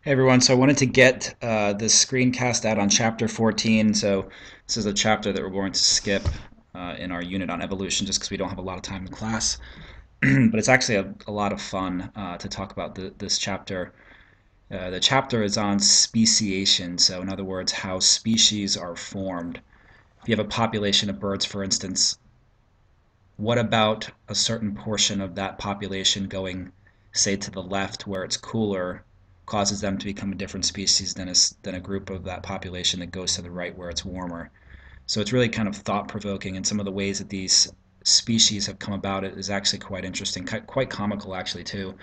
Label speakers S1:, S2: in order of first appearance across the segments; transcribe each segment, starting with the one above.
S1: Hey everyone, so I wanted to get this screencast out on chapter 14. So this is a chapter that we're going to skip in our unit on evolution just because we don't have a lot of time in class. But it's actually a lot of fun to talk about this chapter. The chapter is on speciation, so in other words, how species are formed. If you have a population of birds, for instance, what about a certain portion of that population going, say, to the left where it's cooler, causes them to become a different species than a group of that population that goes to the right where it's warmer? So it's really kind of thought-provoking, and some of the ways that these species have come about it is actually quite interesting, quite comical actually too,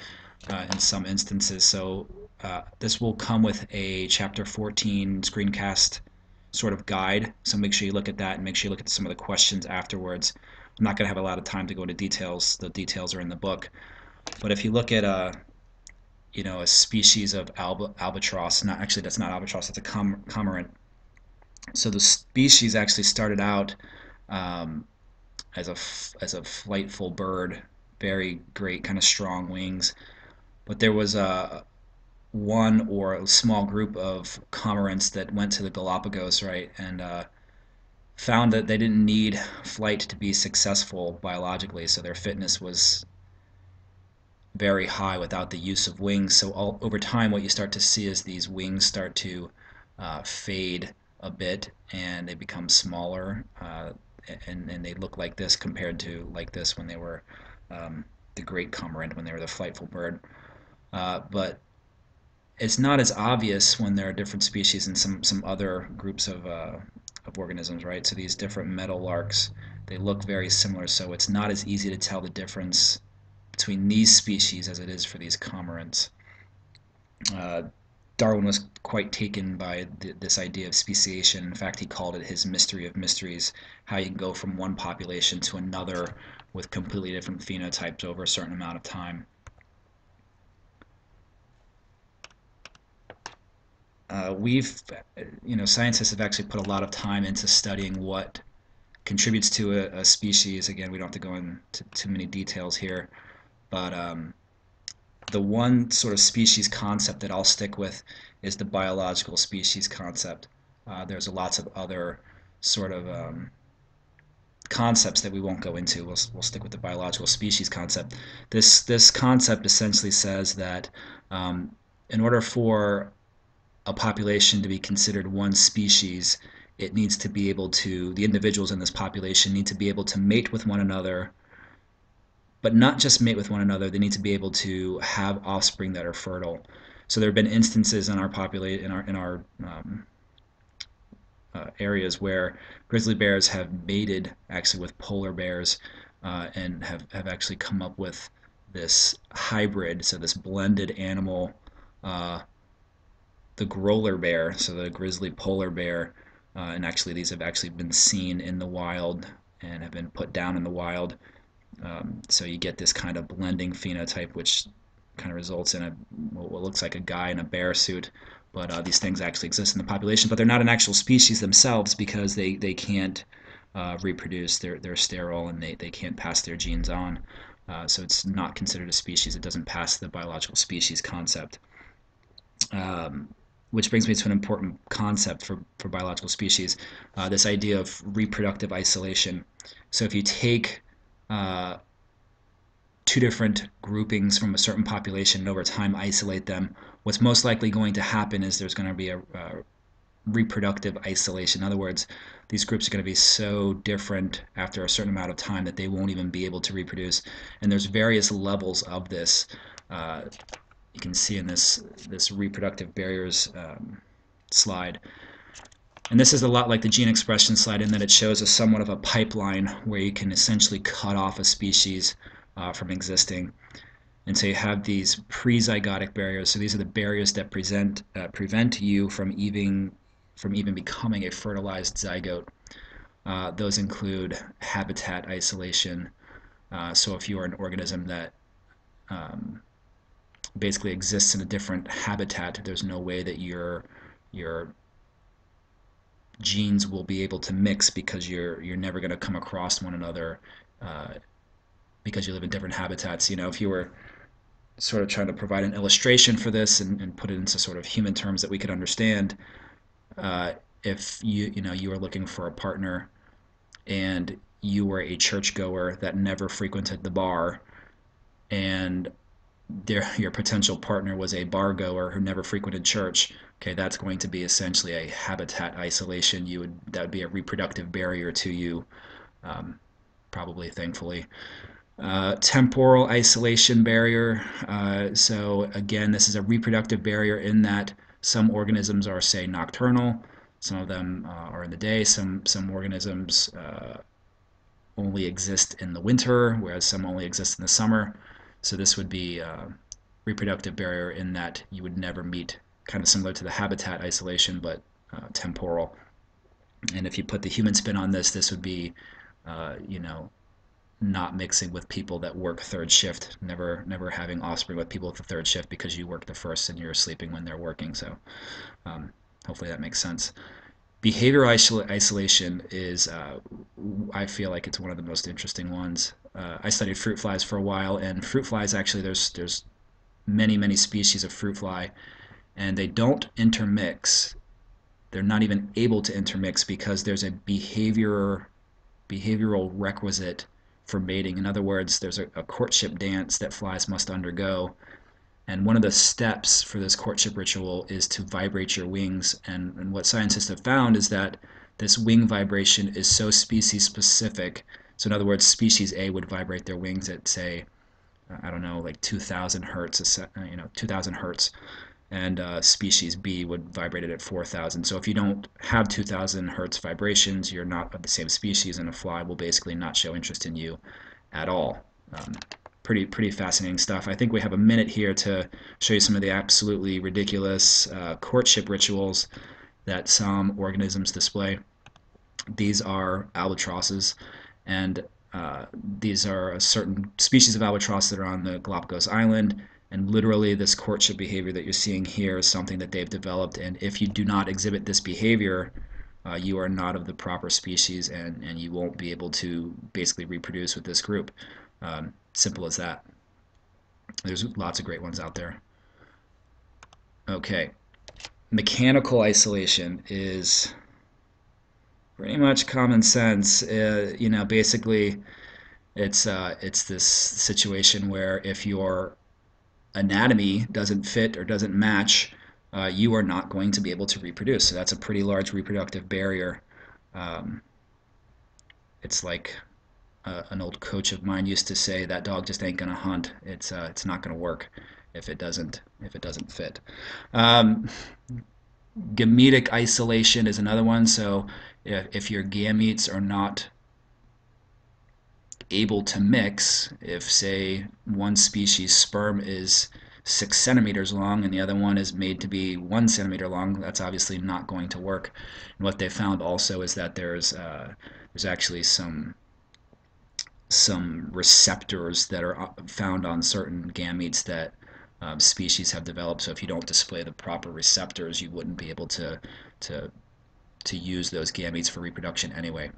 S1: in some instances. So this will come with a chapter 14 screencast sort of guide. So make sure you look at that and make sure you look at some of the questions afterwards. I'm not going to have a lot of time to go into details. The details are in the book. But if you look at a species of albatross, not actually that's not albatross, that's a cormorant. So the species actually started out um, as a flightful bird, very great kind of strong wings. But there was a one or a small group of cormorants that went to the Galapagos, right, and found that they didn't need flight to be successful biologically, so their fitness was very high without the use of wings. So over time, what you start to see is these wings start to fade a bit, and they become smaller, and they look like this compared to like this when they were the great cormorant, when they were the flightful bird. But it's not as obvious when there are different species and some other groups of organisms, right? So these different meadowlarks, they look very similar, so it's not as easy to tell the difference between these species as it is for these cormorants. Uh, Darwin was quite taken by this idea of speciation. In fact, he called it his mystery of mysteries, how you can go from one population to another with completely different phenotypes over a certain amount of time. Scientists have actually put a lot of time into studying what contributes to a species. Again, we don't have to go into too many details here, but the one sort of species concept that I'll stick with is the biological species concept. There's lots of other sort of concepts that we won't go into. We'll stick with the biological species concept. This concept essentially says that in order for a population to be considered one species, it needs to be able to, the individuals in this population need to be able to mate with one another, but not just mate with one another, they need to be able to have offspring that are fertile. So there have been instances in our population, in our areas where grizzly bears have mated actually with polar bears and have actually come up with this hybrid, so this blended animal, uh, the growler bear, so the grizzly polar bear, and actually these have actually been seen in the wild and have been put down in the wild. So you get this kind of blending phenotype, which kind of results in what looks like a guy in a bear suit. But these things actually exist in the population, but they're not an actual species themselves because they can't reproduce. They're sterile and they can't pass their genes on. So it's not considered a species. It doesn't pass the biological species concept. Which brings me to an important concept for biological species, this idea of reproductive isolation. So if you take two different groupings from a certain population and over time isolate them, what's most likely going to happen is there's going to be a reproductive isolation. In other words, these groups are going to be so different after a certain amount of time that they won't even be able to reproduce. And there's various levels of this. You can see in this reproductive barriers slide. And this is a lot like the gene expression slide in that it shows a somewhat of a pipeline where you can essentially cut off a species from existing. And so you have these prezygotic barriers. So these are the barriers that prevent you from even becoming a fertilized zygote. Those include habitat isolation. So if you are an organism that basically exists in a different habitat, there's no way that your genes will be able to mix because you're never going to come across one another because you live in different habitats. If you were sort of trying to provide an illustration for this and put it into sort of human terms that we could understand. If you were looking for a partner and you were a churchgoer that never frequented the bar, and your potential partner was a bar goer who never frequented church, okay, that's going to be essentially a habitat isolation. That would be a reproductive barrier to you, probably, thankfully. Temporal isolation barrier. So again, this is a reproductive barrier in that some organisms are, say, nocturnal. Some of them are in the day. Some organisms only exist in the winter, whereas some only exist in the summer. So this would be a reproductive barrier in that you would never meet, kind of similar to the habitat isolation, but temporal. And if you put the human spin on this, this would be, not mixing with people that work third shift, never having offspring with people with the third shift because you work the first and you're sleeping when they're working. So hopefully that makes sense. Behavioral isolation is, I feel like it's one of the most interesting ones. I studied fruit flies for a while, and fruit flies, actually, there's many species of fruit fly, and they don't intermix. They're not even able to intermix because there's a behavioral requisite for mating. In other words, there's a courtship dance that flies must undergo, and one of the steps for this courtship ritual is to vibrate your wings. And what scientists have found is that this wing vibration is so species specific. So in other words, species A would vibrate their wings at, say, I don't know, like 2,000 hertz, 2,000 hertz, and species B would vibrate it at 4,000. So if you don't have 2,000 hertz vibrations, you're not of the same species, and a fly will basically not show interest in you at all. Pretty fascinating stuff. I think we have a minute here to show you some of the absolutely ridiculous courtship rituals that some organisms display. These are albatrosses, and these are a certain species of albatross that are on the Galapagos Island. And literally, this courtship behavior that you're seeing here is something that they've developed. And if you do not exhibit this behavior, you are not of the proper species, and you won't be able to basically reproduce with this group. Simple as that. There's lots of great ones out there. Okay. Mechanical isolation is pretty much common sense. Basically, it's this situation where if your anatomy doesn't fit or doesn't match, you are not going to be able to reproduce. So that's a pretty large reproductive barrier. It's like an old coach of mine used to say, that dog just ain't gonna hunt. It's not gonna work if it doesn't fit. Gametic isolation is another one. So if your gametes are not able to mix, if, say, one species sperm is 6 centimeters long and the other one is made to be 1 centimeter long, that's obviously not going to work. And what they found also is that there's actually some receptors that are found on certain gametes that species have developed. So if you don't display the proper receptors, you wouldn't be able to use those gametes for reproduction anyway.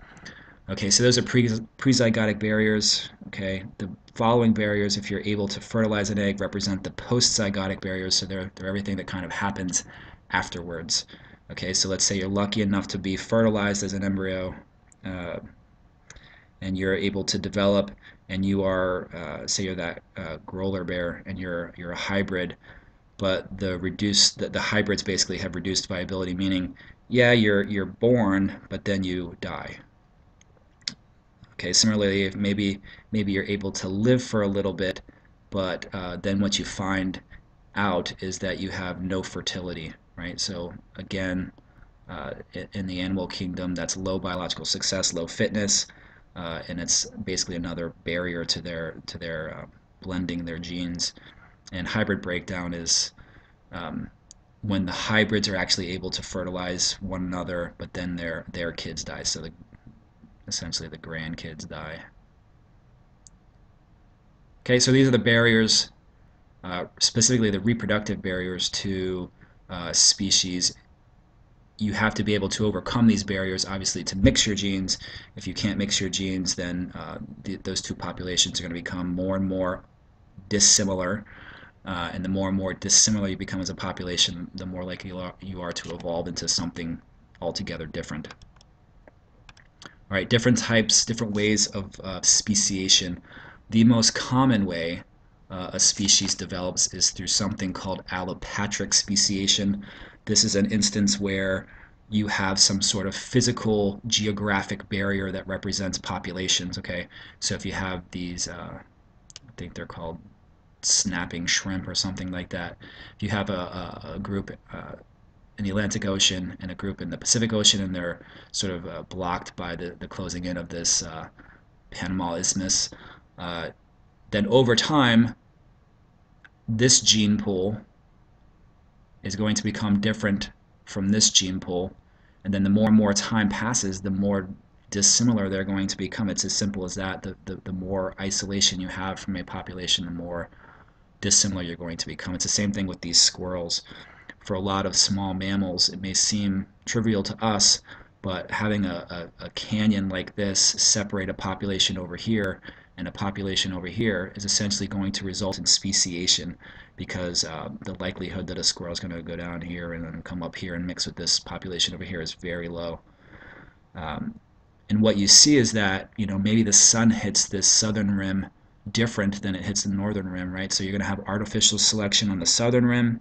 S1: Okay, so those are prezygotic barriers. Okay, the following barriers, if you're able to fertilize an egg, represent the postzygotic barriers. So they're everything that kind of happens afterwards. Okay, so let's say you're lucky enough to be fertilized as an embryo, and you're able to develop, and you are, say you're that growler bear, and you're a hybrid, but the hybrids basically have reduced viability, meaning, yeah, you're born, but then you die. Okay, similarly, maybe you're able to live for a little bit, but then what you find out is that you have no fertility, right? So again, in the animal kingdom, that's low biological success, low fitness, and it's basically another barrier to their blending their genes. And hybrid breakdown is when the hybrids are actually able to fertilize one another, but then their kids die. So essentially the grandkids die. Okay, so these are the barriers, specifically the reproductive barriers to species. You have to be able to overcome these barriers, obviously, to mix your genes. If you can't mix your genes, then those two populations are going to become more and more dissimilar. and the more and more dissimilar you become as a population, the more likely you are to evolve into something altogether different. All right, different types, different ways of speciation. The most common way a species develops is through something called allopatric speciation. This is an instance where you have some sort of physical geographic barrier that represents populations. Okay, so if you have these, I think they're called snapping shrimp or something like that. If you have a group in the Atlantic Ocean and a group in the Pacific Ocean, and they're sort of blocked by the closing in of this Panama Isthmus, then over time, this gene pool is going to become different from this gene pool, and then the more and more time passes, the more dissimilar they're going to become. It's as simple as that. The more isolation you have from a population, the more dissimilar you're going to become. It's the same thing with these squirrels. For a lot of small mammals, it may seem trivial to us, but having a canyon like this separate a population over here and a population over here is essentially going to result in speciation, because the likelihood that a squirrel is going to go down here and then come up here and mix with this population over here is very low. And what you see is that, maybe the sun hits this southern rim different than it hits the northern rim, right? So you're going to have artificial selection on the southern rim.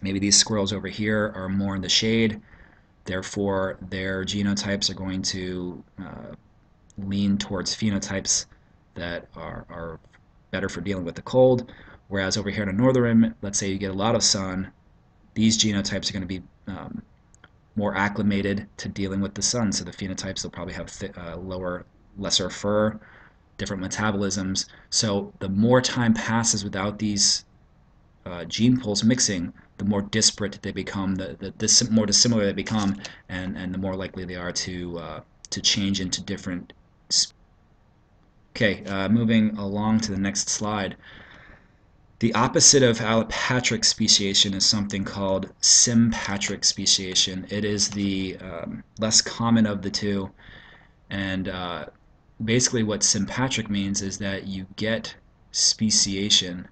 S1: Maybe these squirrels over here are more in the shade, therefore their genotypes are going to lean towards phenotypes that are better for dealing with the cold, whereas over here in the northern rim, let's say you get a lot of sun, these genotypes are going to be more acclimated to dealing with the sun, so the phenotypes will probably have lesser fur, different metabolisms. So the more time passes without these gene pools mixing, the more disparate they become, the more dissimilar they become, and the more likely they are to change into different. Okay, moving along to the next slide. The opposite of allopatric speciation is something called sympatric speciation. It is the less common of the two, and basically what sympatric means is that you get speciation,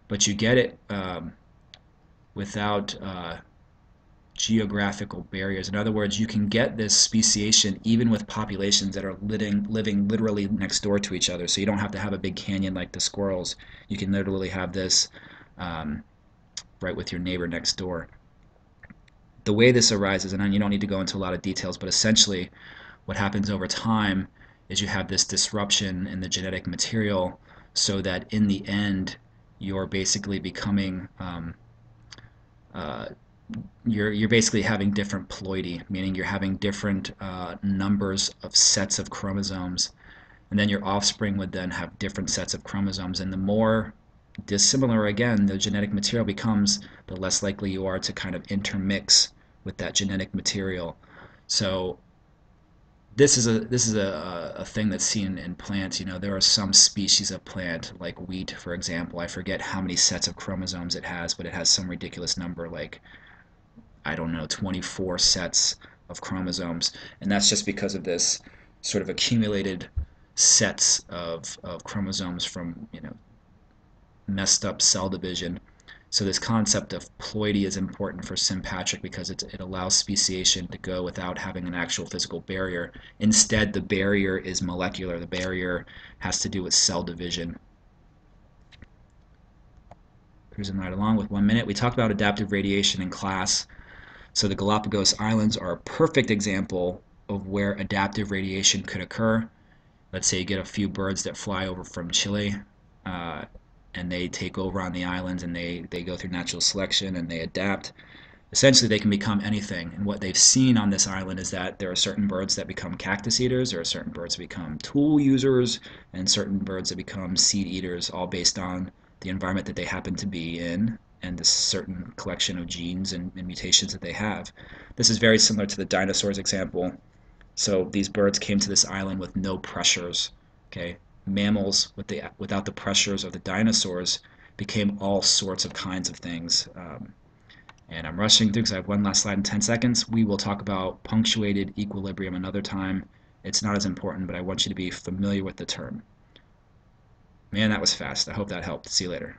S1: but you get it without geographical barriers. In other words, you can get this speciation even with populations that are living literally next door to each other. So you don't have to have a big canyon like the squirrels. You can literally have this right with your neighbor next door. The way this arises, and you don't need to go into a lot of details, but essentially what happens over time is you have this disruption in the genetic material, so that in the end you're basically becoming you're basically having different ploidy, meaning you're having different numbers of sets of chromosomes, and then your offspring would then have different sets of chromosomes, and the more dissimilar again the genetic material becomes, the less likely you are to kind of intermix with that genetic material. So this is a thing that's seen in plants. There are some species of plant, like wheat, for example. I forget how many sets of chromosomes it has, but it has some ridiculous number, like, I don't know, 24 sets of chromosomes. And that's just because of this sort of accumulated sets of chromosomes from, messed up cell division. So this concept of ploidy is important for sympatric because it allows speciation to go without having an actual physical barrier. Instead, the barrier is molecular. The barrier has to do with cell division. Cruising right along with 1 minute. We talked about adaptive radiation in class. So the Galapagos Islands are a perfect example of where adaptive radiation could occur. Let's say you get a few birds that fly over from Chile, and they take over on the islands, and they go through natural selection and they adapt. Essentially, they can become anything. And what they've seen on this island is that there are certain birds that become cactus eaters, there are certain birds that become tool users, and certain birds that become seed eaters, all based on the environment that they happen to be in and this certain collection of genes and mutations that they have. This is very similar to the dinosaurs example. So these birds came to this island with no pressures. Okay, mammals without the pressures of the dinosaurs became all sorts of kinds of things. And I'm rushing through because I have one last slide in 10 seconds. We will talk about punctuated equilibrium another time. It's not as important, but I want you to be familiar with the term. Man, that was fast. I hope that helped. See you later.